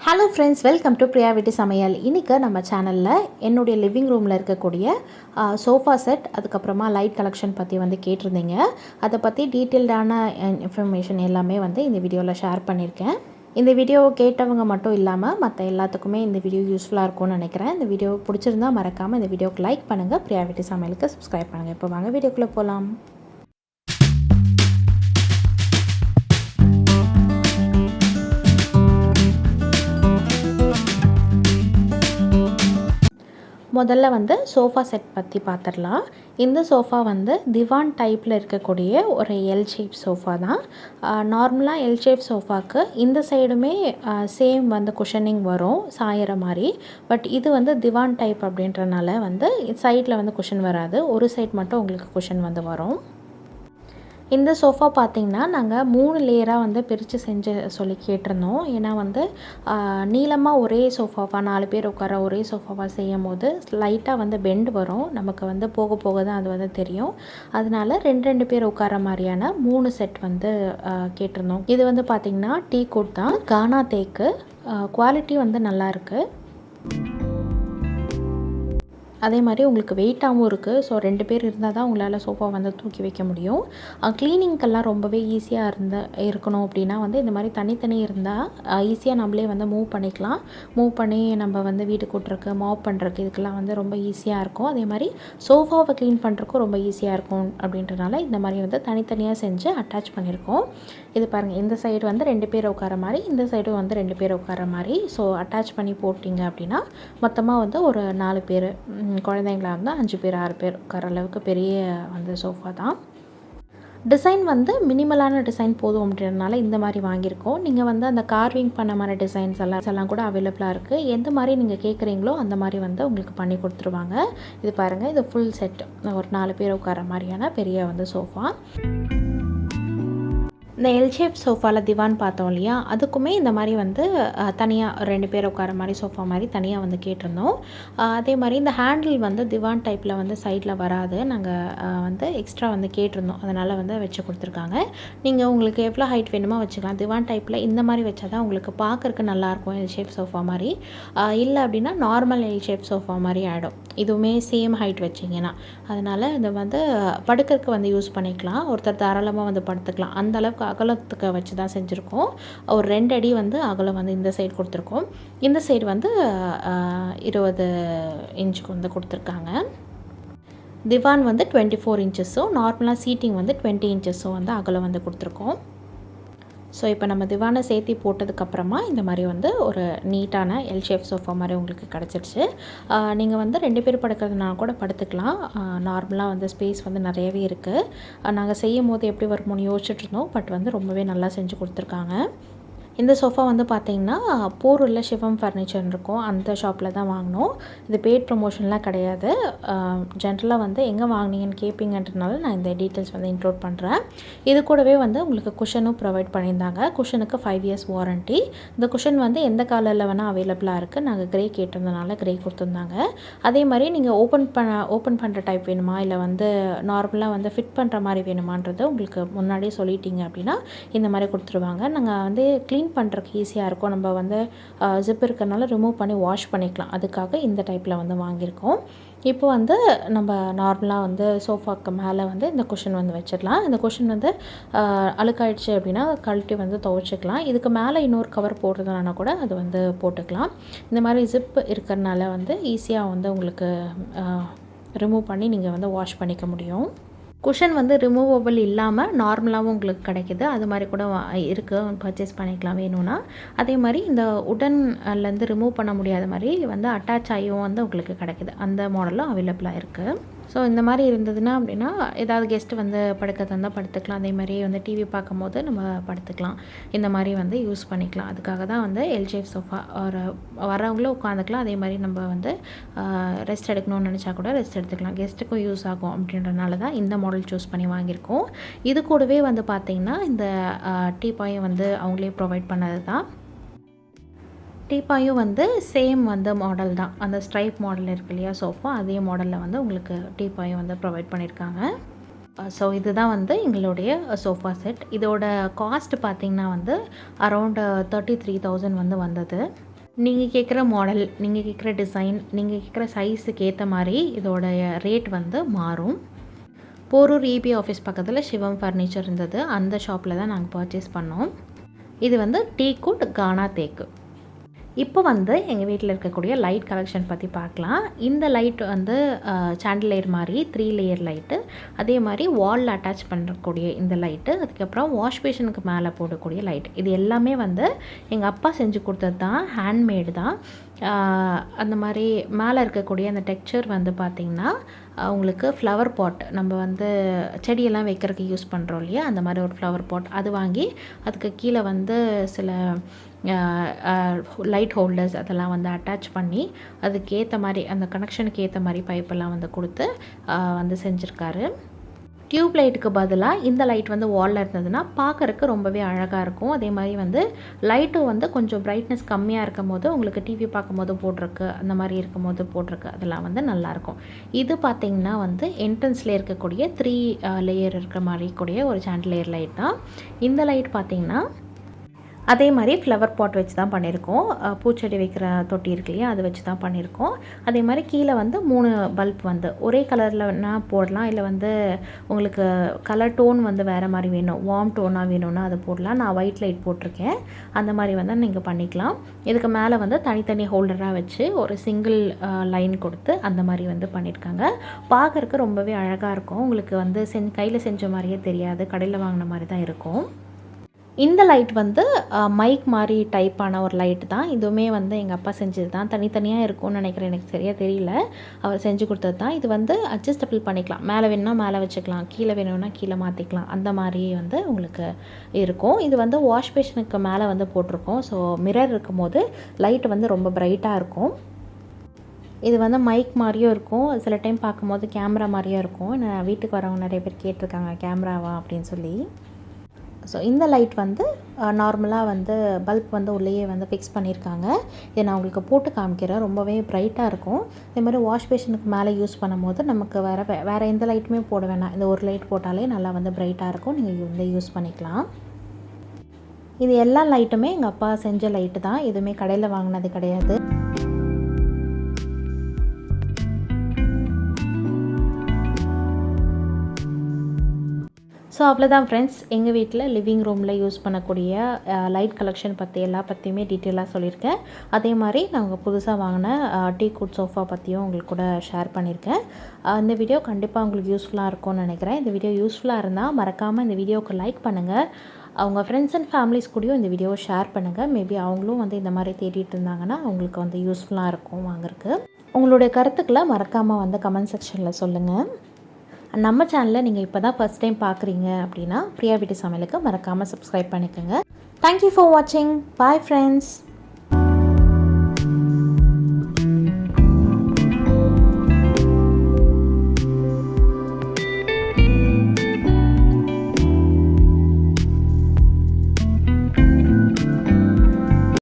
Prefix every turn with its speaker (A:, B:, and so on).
A: Hello friends, welcome to Priya வீட்டு சமையல். இன்றைக்கி நம்ம சேனலில் என்னுடைய லிவிங் ரூமில் இருக்கக்கூடிய சோஃபா செட், அதுக்கப்புறமா லைட் கலெக்ஷன் பற்றி வந்து கேட்டிருந்தீங்க. அதை பற்றி டீட்டெயில்டான இன்ஃபர்மேஷன் எல்லாமே வந்து இந்த வீடியோவில் ஷேர் பண்ணியிருக்கேன். இந்த வீடியோ கேட்டவங்க மட்டும் இல்லாமல் மற்ற எல்லாத்துக்குமே இந்த வீடியோ யூஸ்ஃபுல்லாக இருக்கும்னு நினைக்கிறேன். இந்த வீடியோ பிடிச்சிருந்தா மறக்காமல் இந்த வீடியோக்கு லைக் பண்ணுங்கள், பிரியா வீட்டு சமையலுக்கு சப்ஸ்கிரைப் பண்ணுங்கள். இப்போ வாங்க வீடியோக்குள்ளே போகலாம். முதல்ல வந்து சோஃபா செட் பற்றி பார்த்துடலாம். இந்த சோஃபா வந்து திவான் டைப்பில் இருக்கக்கூடிய ஒரு எல் ஷேப் சோஃபா தான். நார்மலாக எல் ஷேப் சோஃபாவுக்கு இந்த சைடுமே சேம் வந்து குஷனிங் வரும், சாயிற மாதிரி. பட் இது வந்து திவான் டைப் அப்படின்றனால வந்து சைடில் வந்து குஷன் வராது, ஒரு சைட் மட்டும் உங்களுக்கு குஷன் வந்து வரும். இந்த சோஃபா பார்த்திங்கன்னா நாங்கள் 3 லேயராக வந்து பிரித்து செஞ்சு சொல்லி கேட்டிருந்தோம். ஏன்னா வந்து நீளமாக ஒரே சோஃபாவாக 4 பேர் உட்கார ஒரே சோஃபாவாக செய்யும் போது லைட்டாக வந்து பெண்ட் வரும், நமக்கு வந்து போக போக தான் அது வந்து தெரியும். அதனால 2 பேர் உட்கார மாதிரியான 3 செட் வந்து கேட்டிருந்தோம். இது வந்து பார்த்திங்கன்னா டீ குட் தான், கானா தேக்கு, குவாலிட்டி வந்து நல்லாயிருக்கு. அதே மாதிரி உங்களுக்கு வெயிட்டாகவும் இருக்குது. ஸோ 2 பேர் இருந்தால் தான் உங்களால் சோஃபா வந்து தூக்கி வைக்க முடியும். க்ளீனிங்க்கெல்லாம் ரொம்பவே ஈஸியாக இருக்கணும் அப்படின்னா வந்து இந்த மாதிரி தனித்தனி இருந்தால் ஈஸியாக நம்மளே வந்து மூவ் பண்ணிக்கலாம். மூவ் பண்ணி நம்ம வந்து வீடு கூட்டுறக்கு, மாப் பண்ணுறக்கு, இதுக்கெல்லாம் வந்து ரொம்ப ஈஸியாக இருக்கும். அதே மாதிரி சோஃபாவை க்ளீன் பண்ணுறக்கும் ரொம்ப ஈஸியாக இருக்கும் அப்படின்றனால இந்த மாதிரி வந்து தனித்தனியாக செஞ்சு அட்டாச் பண்ணியிருக்கோம். இது பாருங்கள், இந்த சைடு வந்து 2 பேர் உட்கார மாதிரி, இந்த சைடும் வந்து 2 பேர் உட்கார மாதிரி. ஸோ அட்டாச் பண்ணி போட்டிங்க அப்படின்னா மொத்தமாக வந்து ஒரு 4 பேர், குழந்தைங்களா இருந்தால் 5 பேர் 6 பேர் உட்கார அளவுக்கு பெரிய வந்து சோஃபா தான். டிசைன் வந்து மினிமலான டிசைன் போதும் அப்படின்றனால இந்த மாதிரி வாங்கியிருக்கோம். நீங்கள் வந்து அந்த கார்விங் பண்ண மாதிரி டிசைன்ஸ் எல்லாம் கூட அவைலபிளாக இருக்குது. எந்த மாதிரி நீங்கள் கேட்குறீங்களோ அந்த மாதிரி வந்து உங்களுக்கு பண்ணி கொடுத்துருவாங்க. இது பாருங்கள், இது ஃபுல் செட், ஒரு 4 பேர் உட்கார மாதிரியான பெரிய வந்து சோஃபா. இந்த எல் ஷேப் சோஃபாவில் திவான் பார்த்தோம் இல்லையா, அதுக்குமே இந்த மாதிரி வந்து தனியாக 2 பேர் உட்கார மாதிரி சோஃபா மாதிரி தனியாக வந்து கேட்டிருந்தோம். அதே மாதிரி இந்த ஹேண்டில் வந்து திவான் டைப்பில் வந்து சைடில் வராது, நாங்கள் வந்து எக்ஸ்ட்ரா வந்து கேட்டிருந்தோம், அதனால் வந்து வச்சு கொடுத்துருக்காங்க. நீங்கள் உங்களுக்கு எவ்வளோ ஹைட் வேணுமோ வச்சுக்கலாம். திவான் டைப்பில் இந்த மாதிரி வச்சா தான் உங்களுக்கு பார்க்குறக்கு நல்லாயிருக்கும், எல் ஷேப் சோஃபா மாதிரி. இல்லை அப்படின்னா நார்மல் எல் ஷேப் சோஃபா மாதிரி ஆகிடும், இதுவுமே சேம் ஹைட் வச்சிங்கன்னா. அதனால் இதை வந்து படுக்கிறதுக்கு வந்து யூஸ் பண்ணிக்கலாம், ஒருத்தர் தாராளமாக வந்து படுத்துக்கலாம். அந்தளவுக்கு அகலத்துக்கு வச்சு தான் செஞ்சுருக்கோம். ஒரு 2 அடி வந்து அகலம் வந்து இந்த சைடு கொடுத்துருக்கோம், இந்த சைடு வந்து 20 இன்ச்சுக்கு வந்து கொடுத்துருக்காங்க. திவான் வந்து 24 இன்ச்சஸும், நார்மலாக சீட்டிங் வந்து 20 இன்ச்சஸும் வந்து அகலம் வந்து கொடுத்துருக்கோம். ஸோ இப்போ நம்ம திவானை சேர்த்தி போட்டதுக்கப்புறமா இந்த மாதிரி வந்து ஒரு நீட்டான எல் ஷேப் சோஃபா மாதிரி உங்களுக்கு கிடச்சிருச்சு. நீங்கள் வந்து 2 பேர் படுக்கிறதுனா கூட படுத்துக்கலாம். நார்மலாக வந்து ஸ்பேஸ் வந்து நிறையவே இருக்குது. நாங்கள் செய்யும் போது எப்படி வருமோன்னு யோசிச்சுட்ருந்தோம், பட் வந்து ரொம்பவே நல்லா செஞ்சு கொடுத்துருக்காங்க. இந்த சோஃபா வந்து பார்த்திங்கன்னா போரூரில் சிவம் ஃபர்னிச்சர் இருக்கும், அந்த ஷாப்பில் தான் வாங்கினோம். இது பெய்ட் ப்ரமோஷன்லாம் கிடையாது. ஜென்ரலாக வந்து எங்கே வாங்கினீங்கன்னு கேட்பீங்கன்றனால நான் இந்த டீட்டெயில்ஸ் வந்து இன்க்ளூட் பண்ணுறேன். இது கூடவே வந்து உங்களுக்கு குஷனும் ப்ரொவைட் பண்ணியிருந்தாங்க. குஷனுக்கு 5 இயர்ஸ் வாரண்ட்டி. இந்த குஷன் வந்து எந்த காலரில் வேணால் அவைலபிளாக இருக்குது. நாங்கள் க்ரே கேட்டிருந்தனால க்ரே கொடுத்துருந்தாங்க. அதே மாதிரி நீங்கள் ஓப்பன் பண்ணுற டைப் வேணுமா, இல்லை வந்து நார்மலாக வந்து ஃபிட் பண்ணுற மாதிரி வேணுமான்றது உங்களுக்கு முன்னாடியே சொல்லிட்டீங்க அப்படின்னா இந்த மாதிரி கொடுத்துருவாங்க. நாங்கள் வந்து க்ளீன் பண்ணுறதுக்கு ஈஸியாக இருக்கும், நம்ம வந்து ஜிப் இருக்கிறனால ரிமூவ் பண்ணி வாஷ் பண்ணிக்கலாம், அதுக்காக இந்த டைப்பில் வந்து வாங்கியிருக்கோம். இப்போ வந்து நம்ம நார்மலாக வந்து சோஃபாக்கு மேலே வந்து இந்த குஷன் வந்து வச்சிடலாம். இந்த குஷன் வந்து அழுக்காயிடுச்சு அப்படின்னா கழட்டி வந்து துவைச்சிக்கலாம். இதுக்கு மேலே இன்னொரு கவர் போடுறதுனா கூட அது வந்து போட்டுக்கலாம். இந்த மாதிரி ஜிப் இருக்கிறனால வந்து ஈஸியாக வந்து உங்களுக்கு ரிமூவ் பண்ணி நீங்கள் வந்து வாஷ் பண்ணிக்க முடியும். குஷன் வந்து ரிமூவபிள் இல்லாமல் நார்மலாகவும் உங்களுக்கு கிடைக்கிது, அது மாதிரி கூட இருக்குது, பர்ச்சேஸ் பண்ணிக்கலாம் வேணும்னா. அதே மாதிரி இந்த உடன்லேருந்து ரிமூவ் பண்ண முடியாத மாதிரி வந்து அட்டாச் ஆகியும் வந்து உங்களுக்கு கிடைக்கிது, அந்த மாடலும் அவைலபிளாக இருக்குது. ஸோ இந்த மாதிரி இருந்ததுன்னா அப்படின்னா ஏதாவது கெஸ்ட்டு வந்து படுக்கிறதா இருந்தால் படுத்துக்கலாம். அதே மாதிரி வந்து டிவி பார்க்கும் போது நம்ம படுத்துக்கலாம், இந்த மாதிரி வந்து யூஸ் பண்ணிக்கலாம். அதுக்காக தான் வந்து எல் ஷேப் சோஃபா ஒரு வரவங்களும் உட்காந்துக்கலாம். அதே மாதிரி நம்ம வந்து ரெஸ்ட் எடுக்கணும்னு நினச்சா கூட ரெஸ்ட் எடுத்துக்கலாம், கெஸ்ட்டுக்கும் யூஸ் ஆகும் அப்படின்றனால தான் இந்த மாடல் சூஸ் பண்ணி வாங்கியிருக்கோம். இது கூடவே வந்து பார்த்திங்கன்னா இந்த டீப்பாயும் வந்து அவங்களே ப்ரொவைட் பண்ணது தான். டீப்பாயும் வந்து சேம் வந்து மாடல் தான், அந்த ஸ்ட்ரைப் மாடல் இருக்கு இல்லையா சோஃபா, அதே மாடலில் வந்து உங்களுக்கு டீப்பாயும் வந்து ப்ரொவைட் பண்ணியிருக்காங்க. ஸோ இதுதான் வந்து எங்களுடைய சோஃபா செட். இதோட காஸ்ட் பார்த்திங்கன்னா வந்து அரௌண்ட் 33,000 வந்து வந்தது. நீங்கள் கேட்குற மாடல், நீங்கள் கேட்குற டிசைன், நீங்கள் கேட்குற சைஸுக்கு ஏற்ற மாதிரி இதோடைய ரேட் வந்து மாறும். போரூர் இபி ஆஃபீஸ் பக்கத்தில் சிவம் ஃபர்னிச்சர் இருந்தது. அந்த ஷாப்பில் தான் நாங்கள் பர்ச்சேஸ் பண்ணோம். இது வந்து டீக்குட் கானா தேக்கு. இப்போ வந்து எங்கள் வீட்டில் இருக்கக்கூடிய லைட் கலெக்ஷன் பற்றி பார்க்கலாம். இந்த லைட் வந்து சாண்டிலியர் மாதிரி 3 லேயர் லைட்டு, அதே மாதிரி வாலில் அட்டாச் பண்ணக்கூடிய இந்த லைட்டு, அதுக்கப்புறம் வாஷ் பேஷனுக்கு மேலே போடக்கூடிய லைட், இது எல்லாமே வந்து எங்கள் அப்பா செஞ்சு கொடுத்தது தான், ஹேண்ட்மேடு தான். அந்த மாதிரி மேலே இருக்கக்கூடிய அந்த டெக்ஸ்சர் வந்து பார்த்திங்கன்னா உங்களுக்கு ஃப்ளவர் பாட், நம்ம வந்து செடியெல்லாம் வைக்கிறதுக்கு யூஸ் பண்ணுறோம் இல்லையா, அந்த மாதிரி ஒரு ஃப்ளவர் பாட் அது வாங்கி அதுக்கு கீழே வந்து சில லைட் ஹோல்டர்ஸ் அதெல்லாம் வந்து அட்டாச் பண்ணி அதுக்கேற்ற மாதிரி அந்த கனெக்ஷனுக்கு ஏற்ற மாதிரி பைப்பெல்லாம் வந்து கொடுத்து வந்து செஞ்சுருக்காரு. டியூப் லைட்டுக்கு பதிலாக இந்த லைட் வந்து வாலில் இருந்ததுன்னா பார்க்குறக்கு ரொம்பவே அழகாக இருக்கும். அதே மாதிரி வந்து லைட்டும் வந்து கொஞ்சம் பிரைட்னஸ் கம்மியாக இருக்கும் போது உங்களுக்கு டிவி பார்க்கும் போது போட்டிருக்கு, அந்த மாதிரி இருக்கும் போது போட்டிருக்கு, அதெல்லாம் வந்து நல்லாயிருக்கும். இது பார்த்திங்கன்னா வந்து என்ட்ரன்ஸில் இருக்கக்கூடிய 3 லேயர் இருக்கிற மாதிரி கூடிய ஒரு சாண்டிலியர் லைட் தான். இந்த லைட் பார்த்திங்கன்னா அதே மாதிரி ஃப்ளவர் பாட் வச்சு தான் பண்ணியிருக்கோம். பூச்செடி வைக்கிற தொட்டி இருக்கு இல்லையா, அது வச்சு தான் பண்ணியிருக்கோம். அதே மாதிரி கீழே வந்து 3 பல்ப் வந்து ஒரே கலரில்னா போடலாம், இல்லை வந்து உங்களுக்கு கலர் டோன் வந்து வேறு மாதிரி வேணும், வார்ம் டோனாக வேணும்னா அது போடலாம். நான் ஒயிட் லைட் போட்டிருக்கேன், அந்த மாதிரி வந்து நீங்கள் பண்ணிக்கலாம். இதுக்கு மேலே வந்து தனித்தனி ஹோல்டராக வச்சு ஒரு சிங்கிள் லைன் கொடுத்து அந்த மாதிரி வந்து பண்ணியிருக்காங்க. பார்க்குறக்கு ரொம்பவே அழகாக இருக்கும். உங்களுக்கு வந்து கையில் செஞ்ச மாதிரியே தெரியாது, கடையில் வாங்கின மாதிரி தான் இருக்கும். இந்த லைட் வந்து மைக் மாதிரி டைப்பான ஒரு லைட் தான். இதுவுமே வந்து எங்கள் அப்பா செஞ்சது தான். தனித்தனியாக இருக்கும்னு நினைக்கிறேன், எனக்கு சரியாக தெரியல. அவர் செஞ்சு கொடுத்தது தான். இது வந்து அட்ஜஸ்டபிள் பண்ணிக்கலாம், மேலே வேணும்னா மேலே வச்சுக்கலாம், கீழே வேணும்னா கீழே மாற்றிக்கலாம், அந்த மாதிரி வந்து உங்களுக்கு இருக்கும். இது வந்து வாஷ் பேஷனுக்கு மேலே வந்து போட்டிருக்கோம். ஸோ மிரர் இருக்கும் போது லைட் வந்து ரொம்ப பிரைட்டாக இருக்கும். இது வந்து மைக் மாதிரியும் இருக்கும், சில டைம் பார்க்கும்போது கேமரா மாதிரியும் இருக்கும். நான் வீட்டுக்கு வரவங்க நிறைய பேர் கேட்டிருக்காங்க கேமராவா அப்படின்னு சொல்லி. ஸோ இந்த லைட் வந்து நார்மலாக வந்து பல்ப் வந்து உள்ளேயே வந்து ஃபிக்ஸ் பண்ணியிருக்காங்க. இதை நான் உங்களுக்கு போட்டு காமிக்கிறேன், ரொம்பவே ப்ரைட்டாக இருக்கும். இதே மாதிரி வாஷ் பேஷனுக்கு மேலே யூஸ் பண்ணும்போது நமக்கு வேறு எந்த லைட்டுமே போட வேணாம், இந்த ஒரு லைட் போட்டாலே நல்லா வந்து ப்ரைட்டாக இருக்கும். நீங்கள் வந்து யூஸ் பண்ணிக்கலாம். இது எல்லா லைட்டுமே எங்கள் அப்பா செஞ்ச லைட்டு தான், எதுவுமே கடையில் வாங்கினது கிடையாது. ஸோ அவ்வளோதான் ஃப்ரெண்ட்ஸ், எங்கள் வீட்டில் லிவிங் ரூமில் யூஸ் பண்ணக்கூடிய லைட் கலெக்ஷன் பற்றி பற்றியுமே டீட்டெயிலாக சொல்லியிருக்கேன். அதே மாதிரி நாங்கள் புதுசாக வாங்கின டீக்குட் சோஃபா பற்றியும் உங்களுக்கு கூட ஷேர் பண்ணியிருக்கேன். இந்த வீடியோ கண்டிப்பாக உங்களுக்கு யூஸ்ஃபுல்லாக இருக்கும்னு நினைக்கிறேன். இந்த வீடியோ யூஸ்ஃபுல்லாக இருந்தால் மறக்காமல் இந்த வீடியோவுக்கு லைக் பண்ணுங்கள். அவங்க ஃப்ரெண்ட்ஸ் அண்ட் ஃபேமிலிஸ் கூடயும் இந்த வீடியோவை ஷேர் பண்ணுங்கள். மேபி அவங்களும் வந்து இந்த மாதிரி தேடிட்டு இருந்தாங்கன்னா அவங்களுக்கு வந்து யூஸ்ஃபுல்லாக இருக்கும் வாங்குறதுக்கு. உங்களுடைய கருத்துக்களை மறக்காமல் வந்து கமெண்ட் செக்ஷனில் சொல்லுங்கள். நம்ம சேனலில் நீங்கள் இப்போ தான் ஃபஸ்ட் டைம் பார்க்குறீங்க அப்படின்னா பிரியா வீட்டு சமையலுக்கு மறக்காமல் சப்ஸ்கிரைப் பண்ணிக்கோங்க. தேங்க்யூ ஃபார் வாட்சிங். Bye friends.